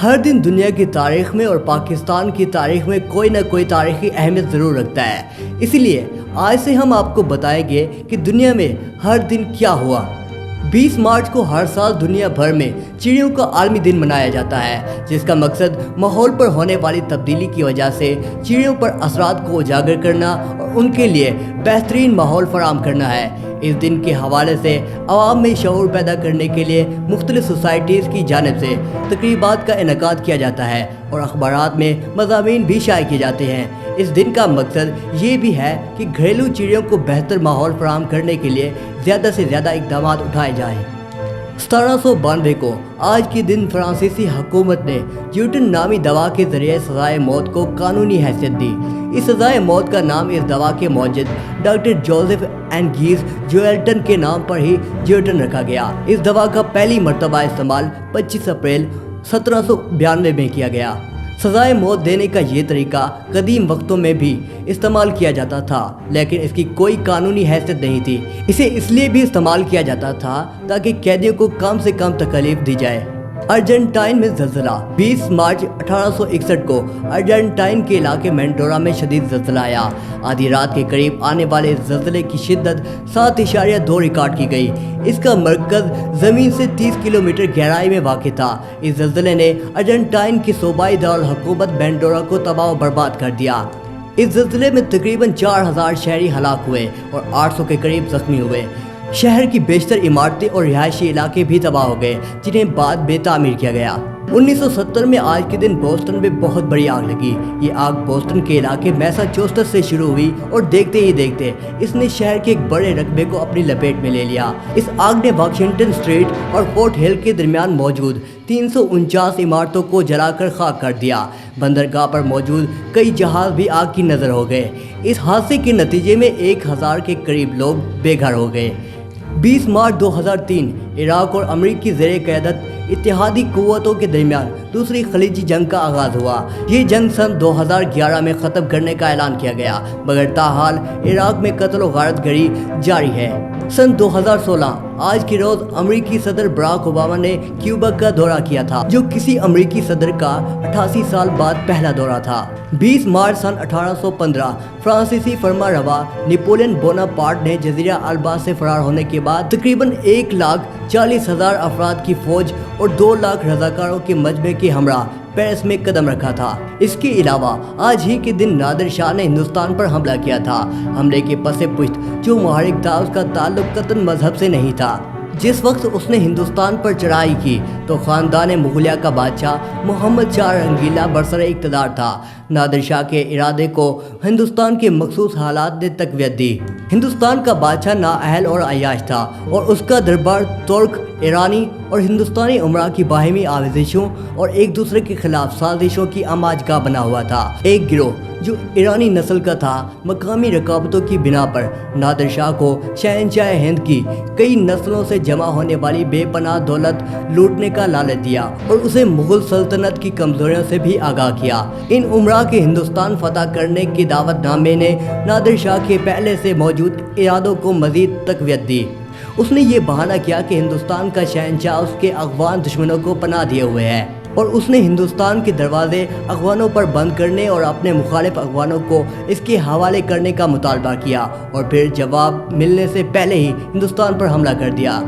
ہر دن دنیا کی تاریخ میں اور پاکستان کی تاریخ میں کوئی نہ کوئی تاریخی اہمیت ضرور رکھتا ہے۔ اسی لیے آج سے ہم آپ کو بتائیں گے کہ دنیا میں ہر دن کیا ہوا۔ 20 مارچ کو ہر سال دنیا بھر میں چڑیوں کا عالمی دن منایا جاتا ہے، جس کا مقصد ماحول پر ہونے والی تبدیلی کی وجہ سے چڑیوں پر اثرات کو اجاگر کرنا اور ان کے لیے بہترین ماحول فراہم کرنا ہے۔ اس دن کے حوالے سے عوام میں شعور پیدا کرنے کے لیے مختلف سوسائٹیز کی جانب سے تقریبات کا انعقاد کیا جاتا ہے اور اخبارات میں مضامین بھی شائع کیے جاتے ہیں۔ اس دن کا مقصد یہ بھی ہے کہ گھریلو چڑیوں کو بہتر ماحول فراہم کرنے کے لیے زیادہ سے زیادہ اقدامات اٹھائے جائیں۔ 1792 کو آج کے دن فرانسیسی حکومت نے گیوٹن نامی دوا کے ذریعے سزائے موت کو قانونی حیثیت دی۔ اس سزائے موت کا نام اس دوا کے موجد ڈاکٹر جوزف اینگیز جویلٹن کے نام پر ہی گیوٹن رکھا گیا۔ اس دوا کا پہلی مرتبہ استعمال 25 اپریل 1792 میں کیا گیا۔ سزائے موت دینے کا یہ طریقہ قدیم وقتوں میں بھی استعمال کیا جاتا تھا، لیکن اس کی کوئی قانونی حیثیت نہیں تھی۔ اسے اس لیے بھی استعمال کیا جاتا تھا تاکہ قیدیوں کو کم سے کم تکلیف دی جائے۔ ارجنٹائن میں زلزلہ 20 مارچ 1861 کو ارجنٹائن کے علاقے مینڈورا میں شدید زلزلہ آیا۔ آدھی رات کے قریب آنے والے زلزلے کی شدت 7.2 ریکارڈ کی گئی۔ اس کا مرکز زمین سے 30 کلومیٹر گہرائی میں واقع تھا۔ اس زلزلے نے ارجنٹائن کی صوبائی دارالحکومت مینڈورا کو تباہ و برباد کر دیا۔ اس زلزلے میں تقریباً 4000 شہری ہلاک ہوئے اور 800 کے قریب زخمی ہوئے۔ شہر کی بیشتر عمارتیں اور رہائشی علاقے بھی تباہ ہو گئے، جنہیں بعد میں تعمیر کیا گیا۔ 1970 میں آج کے دن بوسٹن میں بہت بڑی آگ لگی۔ یہ آگ بوسٹن کے علاقے میساچوسٹس سے شروع ہوئی اور دیکھتے ہی دیکھتے اس نے شہر کے ایک بڑے رقبے کو اپنی لپیٹ میں لے لیا۔ اس آگ نے واشنگٹن اسٹریٹ اور فورٹ ہل کے درمیان موجود 349 عمارتوں کو جلا کر خاک کر دیا۔ بندرگاہ پر موجود کئی جہاز بھی آگ کی نظر ہو گئے۔ اس حادثے کے نتیجے میں 1000 کے قریب لوگ بے گھر ہو گئے۔ 20 مارچ 2003 عراق اور امریکی زیر قیادت اتحادی قوتوں کے درمیان دوسری خلیجی جنگ کا آغاز ہوا۔ یہ جنگ سن 2011 میں ختم کرنے کا اعلان کیا گیا، مگر تاحال عراق میں قتل و غارت گری جاری ہے۔ سن 2016 آج کے روز امریکی صدر براک اوباما نے کیوبا کا دورہ کیا تھا، جو کسی امریکی صدر کا 88 سال بعد پہلا دورہ تھا۔ 20 مارچ سن 1815 فرانسیسی فرما روا نیپولین بوناپارٹ نے جزیرہ البا سے فرار ہونے کے بعد تقریباً 1,40,000 افراد کی فوج اور 2 لاکھ رضاکاروں کے مجمع کے ہمراہ پیرس میں قدم رکھا تھا۔ اس کے علاوہ آج ہی کے دن نادر شاہ نے ہندوستان پر حملہ کیا تھا۔ حملے کے پس پشت جو محرک تھا اس کا تعلق قطعاً مذہب سے نہیں تھا۔ جس وقت اس نے ہندوستان پر چڑھائی کی تو خاندان مغلیہ کا بادشاہ محمد شاہ رنگیلا برسر اقتدار تھا۔ نادر شاہ کے ارادے کو ہندوستان کے مخصوص حالات نے تقویت دی۔ ہندوستان کا بادشاہ نااہل اور عیاش تھا اور اس کا دربار ترک، ایرانی اور ہندوستانی امراء کی باہمی آویزشوں اور ایک دوسرے کے خلاف سازشوں کی آماج گاہ بنا ہوا تھا۔ ایک گروہ جو ایرانی نسل کا تھا مقامی رکاوٹوں کی بنا پر نادر شاہ کو شہنشاہ ہند کی کئی نسلوں سے جمع ہونے والی بے پناہ دولت لوٹنے کا لالچ دیا اور اسے مغل سلطنت کی کمزوریوں سے بھی آگاہ کیا۔ ان امراء کے ہندوستان فتح کرنے کے دعوت نامے نے نادر شاہ کے پہلے سے موجود ارادوں کو مزید تقویت دی۔ اس نے یہ بہانہ کیا کہ ہندوستان کا شہنشاہ اس کے افغان دشمنوں کو پناہ دیے ہوئے ہے اور اس نے ہندوستان کے دروازے افغانوں پر بند کرنے اور اپنے مخالف افغانوں کو اس کے حوالے کرنے کا مطالبہ کیا اور پھر جواب ملنے سے پہلے ہی ہندوستان پر حملہ کر دیا۔